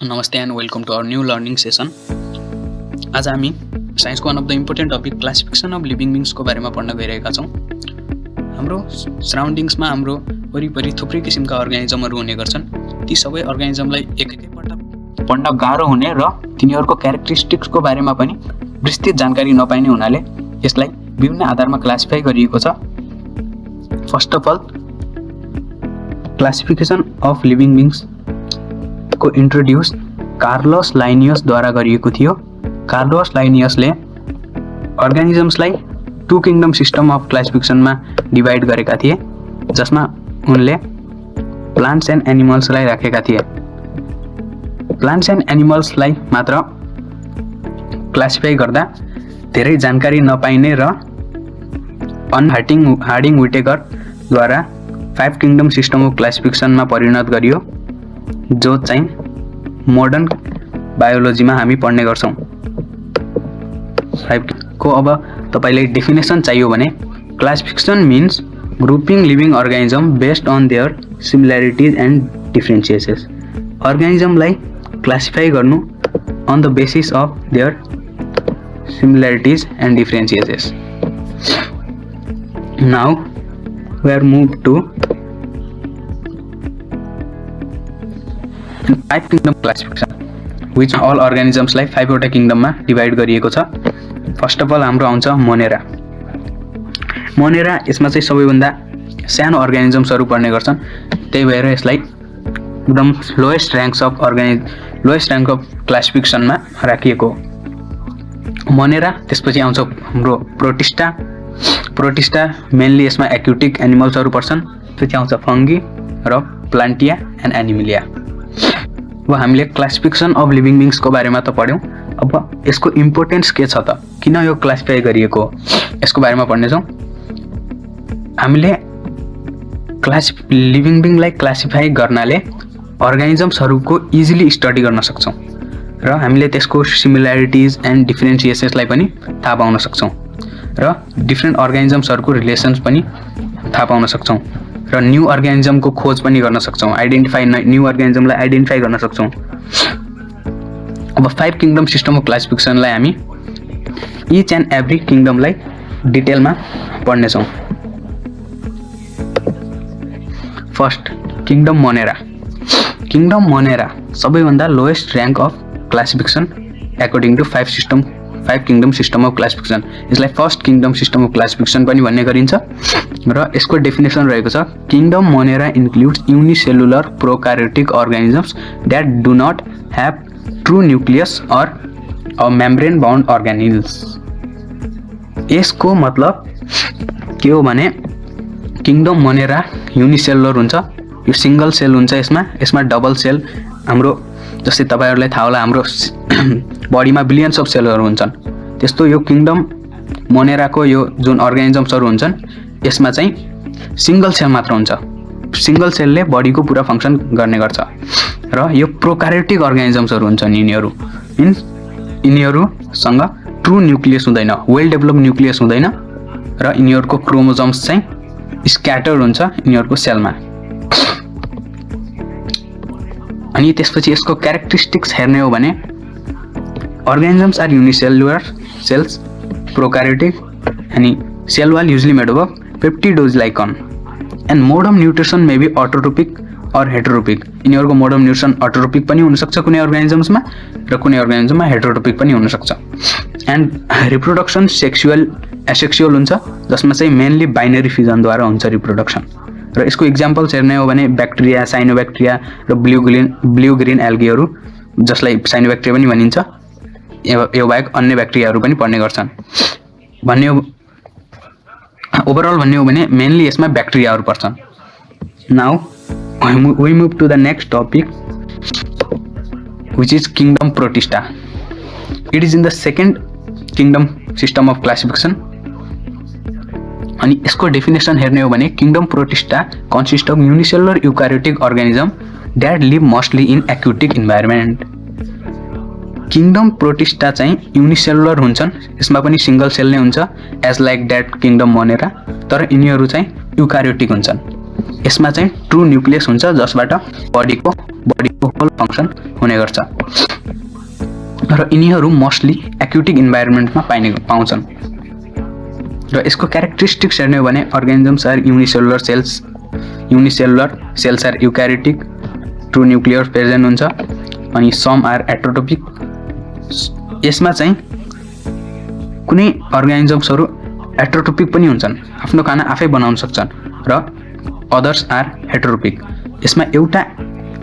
Namaste and welcome to our new learning session. आज हामी साइन्सको one of the important topic classification of living बिङ्सको बारेमा पढ्न गइरहेका छौँ। हाम्रो सराउन्डिङ्समा हाम्रो वरिपरि थुप्रै किसिमका अर्गानिजमहरू हुने गर्छन्। ती सबै अर्गानिजमलाई एकैपल्ट पढ्न गाह्रो हुने र तिनीहरूको क्यारेक्टरिस्टिक्सको बारेमा पनि विस्तृत जानकारी नपाइने हुनाले यसलाई विभिन्न आधारमा क्लासिफाई गरिएको छ। First of all classification of living beings को इन्ट्रोड्युस कार्लोस लाइनियसद्वारा गरिएको थियो। कार्लोस लाइनियसले अर्गानिजम्सलाई टु किङडम सिस्टम अफ क्लासिफिकेसनमा डिभाइड गरेका थिए, जसमा उनले प्लान्ट्स एन्ड एनिमल्सलाई राखेका थिए। प्लान्ट्स एन्ड एनिमल्सलाई मात्र क्लासिफाई गर्दा धेरै जानकारी नपाइने र हार्डिङ विटेकरद्वारा 5 किङडम सिस्टम अफ क्लासिफिकेसनमा परिणत गरियो, जो चाहिँ मोडर्न बायोलोजीमा हामी पढ्ने गर्छौँ। 5 को अब तपाईलाई डेफिनेसन चाहियो भने classification means grouping living organism based on their similarities and differences. अर्गानिजमलाई क्लासिफाई गर्नु on the basis of their similarities and differences. Now we are move to 5 kingdom classification, which all अर्गानिजम्सलाई 5 वटा किङडममा डिभाइड गरिएको छ। First of all हाम्रो आउँछ Monera. Monera यसमा चाहिँ सबैभन्दा सानो अर्गानिजम्सहरू पर्ने गर्छन्, त्यही भएर यसलाई एकदम लोएस्ट ऱ्याङ्क अफ क्लासिफिकेसनमा राखिएको हो मोनेरा। त्यसपछि आउँछ हाम्रो प्रोटिस्टा मेनली यसमा एक्युटिक एनिमल्सहरू पर्छन्। त्यसपछि आउँछ फङ्गी र प्लान्टिया एन्ड एनिमिलिया। अब हामीले क्लासिफिकेसन अफ लिभिङ बिङ्सको बारेमा त पढ्यौँ, अब यसको इम्पोर्टेन्स के छ त, किन यो क्लासिफाई गरिएको हो, यसको बारेमा पढ्नेछौँ। हामीले लिभिङ बिङलाई क्लासिफाई गर्नाले अर्गानिजम्सहरूको इजिली स्टडी गर्न सक्छौँ र हामीले त्यसको सिमिल्यारिटिज एन्ड डिफरेन्सिएसेसलाई पनि थाहा पाउन सक्छौँ र डिफ्रेन्ट अर्गानिजम्सहरूको रिलेसन्स पनि थाहा पाउन सक्छौँ र न्यू अर्गानिजमको खोज पनि गर्न सक्छौँ, न्यू अर्गानिजमलाई आइडेन्टिफाई गर्न सक्छौँ। अब 5 किङडम सिस्टम अफ क्लासिफिकेसनलाई हामी इच एन्ड एभ्री किङडमलाई डिटेलमा पढ्नेछौँ। First kingdom Monera. Kingdom Monera सबैभन्दा lowest rank of classification according to 5 kingdom system of classification. यसलाई first kingdom system of classification पनि भन्ने गरिन्छ र यसको डेफिनेसन रहेको छ, kingdom Monera includes unicellular prokaryotic organisms that do not have true nucleus or a membrane bound organelles. यसको मतलब के हो भने किङडम मोनेरा युनिसेलुलर हुन्छ, यो सिङ्गल सेल हुन्छ। यसमा डबल सेल, हाम्रो जस्तै तपाईँहरूलाई थाहा होला हाम्रो बडीमा बिलियन्स अफ सेलहरू हुन्छन्, त्यस्तो यो किङडम मोनेराको यो जुन अर्गानिजम्सहरू हुन्छन् यसमा चाहिँ सिङ्गल सेल मात्र हुन्छ। सिङ्गल सेलले बडीको पुरा फङ्सन गर्ने गर्छ र यो प्रोकार्योटिक अर्गानिजम्सहरू हुन्छन्। यिनीहरूसँग ट्रु न्युक्लियस हुँदैन, वेल डेभलप न्युक्लियस हुँदैन र यिनीहरूको क्रोमोजोम्स चाहिँ स्क्याटर हुन्छ यिनीहरूको सेलमा। अनि त्यसपछि यसको क्यारेक्टरिस्टिक्स हेर्ने हो भने organisms are unicellular cells, prokaryotic, अनि cell wall usually made of peptidoglycan and mode of nutrition may be autotrophic or heterotrophic. यिनीहरूको मोड अफ न्युट्रिसन अटोट्रोपिक पनि हुनसक्छ कुनै अर्गानिजम्समा र कुनै अर्गानिजममा हेटेरोपिक पनि हुनसक्छ। एन्ड रिप्रोडक्सन एसेक्सुअल हुन्छ, जसमा चाहिँ मेनली बाइनरी फिजनद्वारा हुन्छ रिप्रोडक्सन। र यसको इक्जाम्पल्स हेर्ने हो भने ब्याक्टेरिया, साइनोब्याक्टेरिया र ब्लू ग्रिन एल्गीहरू, जसलाई साइनोब्याक्टेरिया पनि भनिन्छ, यो बाहेक अन्य ब्याक्टेरियाहरू पनि पर्ने गर्छन्। ओभरअल भन्ने हो भने मेनली यसमा ब्याक्टेरियाहरू पर्छन्। Now we move to the next topic which is kingdom Protista. It is in the second kingdom system of classification. अनि यसको डेफिनेसन हेर्ने हो भने kingdom Protista consist of unicellular eukaryotic organism that live mostly in aquatic environment. Kingdom Protista चाहिँ unicellular हुन्छन्, यसमा पनि single cell नै हुन्छ as like that kingdom Monera, तर यिनीहरू चाहिँ युकार्योटिक हुन्छन्। यसमा चाहिँ ट्रु न्युक्लियस हुन्छ, जसबाट बडीको होल फङ्सन हुने गर्छ र यिनीहरू मोस्टली एक्युटिक इन्भाइरोमेन्टमा पाउँछन् र यसको क्यारेक्टरिस्टिक्स हेर्ने हो भने organisms are unicellular cells are eukaryotic true nuclear present हुन्छ अनि सम आर एट्रोटोपिक यसमा चाहिँ कुनै अर्गानिजम्सहरू एट्रोटोपिक पनि हुन्छन् आफ्नो खाना आफै बनाउन सक्छन् र अदर्स आर हेटेरोपिक यसमा एउटा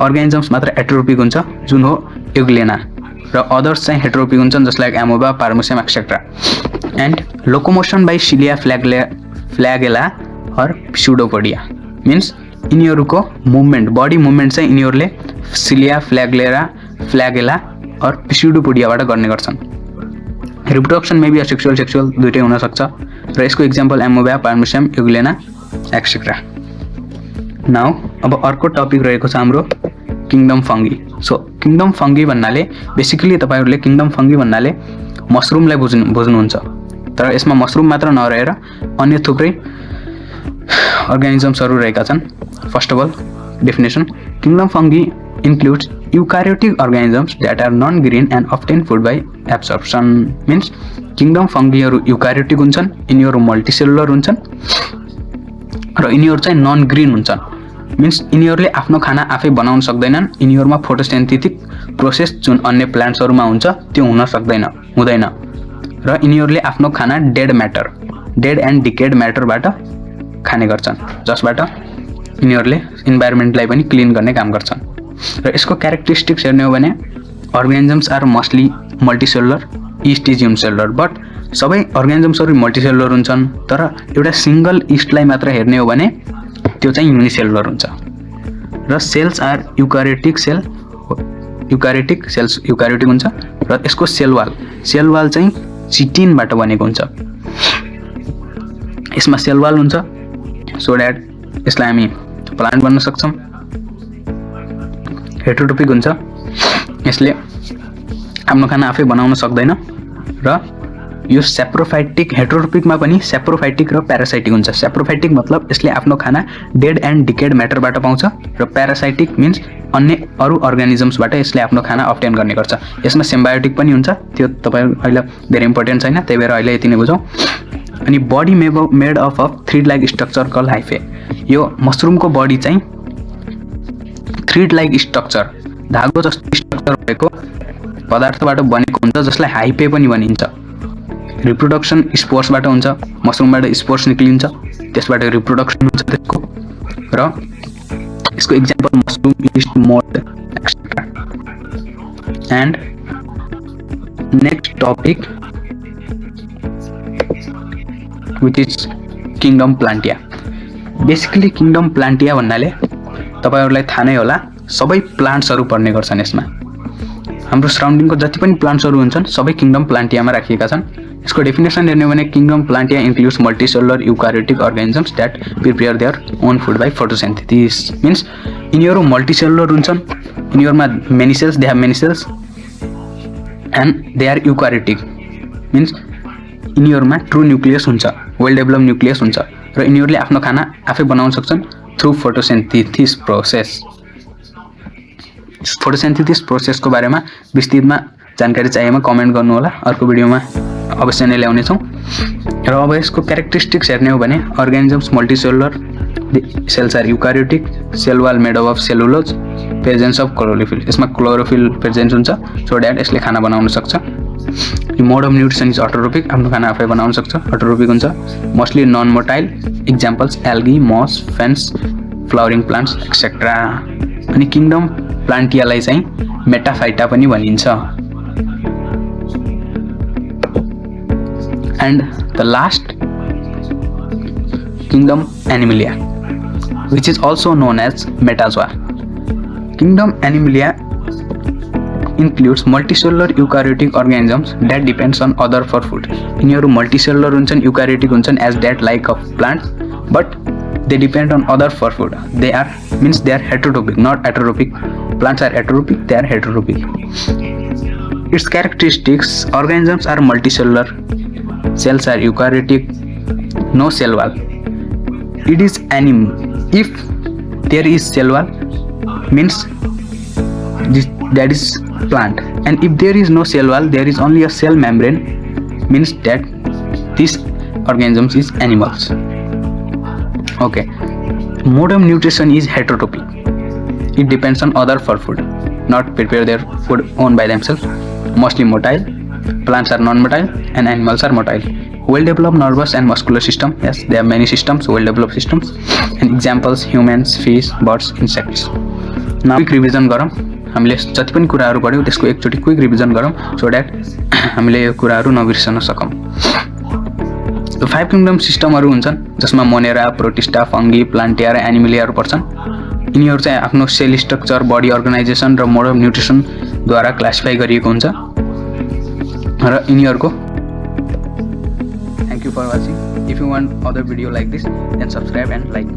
अर्गानिजम्स मात्र एट्रोपिक हुन्छ जुन हो युग्लेना र अदर्स चाहिँ हेटेरोपिक हुन्छन् जसलाई amoeba paramecium etcetera and locomotion by cilia flagella or pseudopodia means यिनीहरूको मुभमेन्ट बडी मुभमेन्ट चाहिँ यिनीहरूले सिलिया फ्ल्यागेला अर स्युडोपोडियाबाट गर्ने गर्छन् रिप्रोडक्सन मेबी सेक्सुअल दुइटै हुन सक्छ र यसको इक्जाम्पल एमोबा पार्मुसियम युग्लेना एक्सेट्रा नाउ अब अर्को टपिक रहेको छ हाम्रो kingdom fungi so kingdom fungi भन्नाले बेसिकली तपाईहरुले किङडम फङ्गी भन्नाले मसरुमलाई बुझ्नुहुन्छ तर यसमा मसरुम मात्र नरहेर अन्य थुप्रै अर्गानिजम्सहरू रहेका छन् first of all definition kingdom fungi includes eukaryotic organisms that are non-green and obtained food by absorption means kingdom fungiहरू eukaryotic हुन्छन् यिनीहरू मल्टिसेलुलर हुन्छन् र यिनीहरू चाहिँ नन ग्रीन हुन्छन् मिन्स यिनीहरूले आफ्नो खाना आफै बनाउन सक्दैनन् यिनीहरूमा फोटोसिन्थेटिक प्रोसेस जुन अन्य प्लान्ट्सहरूमा हुन्छ त्यो हुँदैन र यिनीहरूले आफ्नो खाना डेड एन्ड डिकेड म्याटरबाट खाने गर्छन् जसबाट यिनीहरूले इन्भाइरोमेन्टलाई पनि क्लिन गर्ने काम गर्छन् र यसको क्यारेक्टरिस्टिक्स हेर्ने हो भने organisms are mostly multicellular yeast is unicellular but सबै अर्गानिजम्सहरू मल्टिसेलुलर हुन्छन् तर एउटा सिंगल इस्टलाई मात्र हेर्ने हो भने त्यो चाहिँ यूनिसेलुलर हुन्छ र sales are eukaryotic sales eukaryotic हुन्छ र यसको सेल वाल चाहिँ चिटिनबाट बनेको हुन्छ यसमा सेल वाल हुन्छ सो दैट यसलाई हामी प्लान्ट बन्न सक्छौं हेटेरोटोपिक हुन्छ यसले आफ्नो खाना आफै बनाउन सक्दैन र यो सेप्रोफाइटिक हेटेरोटोपिकमा पनि सेप्रोफाइटिक र प्यारासाइटिक हुन्छ सेप्रोफाइटिक मतलब यसले आफ्नो खाना डेड एन्ड डिकेड म्याटरबाट पाउँछ र प्यारासाइटिक मिन्स अन्य अरु अर्गानिजम्सबाट यसले आफ्नो खाना अब्टेन गर्ने गर्छ यसमा सिम्बायोटिक पनि हुन्छ त्यो तपाईहरु अहिले धेरै इम्पोर्टेन्ट छैन त्यही भएर अहिले यति नै बुझौं अनि body made of thread like structure called hyphae यो मसरुमको बडी चाहिँ थ्रीड लाइक स्ट्रक्चर धागो जस्तो स्ट्रक्चर भएको पदार्थबाट बनेको हुन्छ जसलाई हाइफे पनि भनिन्छ रिप्रोडक्सन स्पोर्सबाट हुन्छ मसरुमबाट स्पोर्स निक्लिन्छ त्यसबाट रिप्रोडक्सन हुन्छ त्यसको र यसको example mushroom yeast mould etcetera and next topic which is kingdom Plantae basically kingdom Plantae भन्नाले तपाईहरुलाई थाहा नै होला सबै प्लान्ट्सहरु पर्ने गर्छन् यसमा हाम्रो सराउन्डिङको जति पनि प्लान्ट्सहरु हुन्छन् सबै किङडम प्लान्टियामा राखिएका छन् यसको डेफिनेसन हेर्ने हो भने kingdom Plantae includes multicellular eukaryotic organisms that prepare their own food by photosynthesis means यिनीहरु मल्टिसेलुलर हुन्छन् यिनीहरुमा many cells they have many cells and they are eukaryotic means यिनीहरुमा ट्रु न्युक्लियस हुन्छ वेल डेभलप न्युक्लियस हुन्छ र यिनीहरुले आफ्नो खाना आफै बनाउन सक्छन् थ्रु फोटोसिन्थेसिस प्रोसेस फोटोसिन्थेसिस प्रोसेसको बारेमा विस्तृतमा जानकारी चाहिएमा कमेन्ट गर्नु होला अर्को भिडियोमा अवश्य नै ल्याउने छौं र अब यसको क्यारेक्टरिस्टिक्स हेर्ने हो भने organisms multicellular cells are eukaryotic cell wall made of cellulose presence of chlorophyll यसमा क्लोरोफिल प्रेजेन्स हुन्छ सो दैट यसले खाना बनाउन सक्छ mode of nutrition is autotrophic आफ्नो खाना आफै बनाउन सक्छ अटोरोपिक हुन्छ mostly non motile examples algae moss ferns flowering plants etcetera अनि किङडम प्लान्टियालाई चाहिँ मेटाफाइटा पनि भनिन्छ and the last kingdom Animalia which is also known as metazoa kingdom animalia includes multicellular eukaryotic organisms that depends on other for food यिनीहरु multicellular हुन्छन् eukaryotic हुन्छन् as that like of plants but they depend on other for food they are means they are heterotropic not heterotropic plants are heterotropic they are heterotropic its characteristics organisms are multicellular cells are eukaryotic no cell wall it is if there is cell wall means that is plant, and if there is no cell wall, there is only a cell membrane, means that this organisms is animals. Okay, mode of nutrition is heterotropy. It depends on other for food, not prepare their food own by themselves. Mostly motile, plants are non-motile and animals are motile. Well developed nervous and muscular system, yes, there are many systems, well developed systems, and examples humans, fish, birds, insects. Now quick revision गरौँ, हामीले जति पनि कुराहरू पढ्यौँ त्यसको एकचोटि quick revision गरौँ so that हामीले यो कुराहरू नबिर्सन सकौँ। 5 किङडम सिस्टमहरू हुन्छन् जसमा मोनेरा, प्रोटिस्टा, फंगी, प्लान्टिया र एनिमलियाहरू पर्छन्। यिनीहरू चाहिँ आफ्नो सेल स्ट्रक्चर, बडी अर्गनाइजेसन र मोड अफ न्युट्रिसन द्वारा क्लासिफाई गरिएको हुन्छ र यिनीहरूको thank you for watching. If you want other video like this then subscribe and like.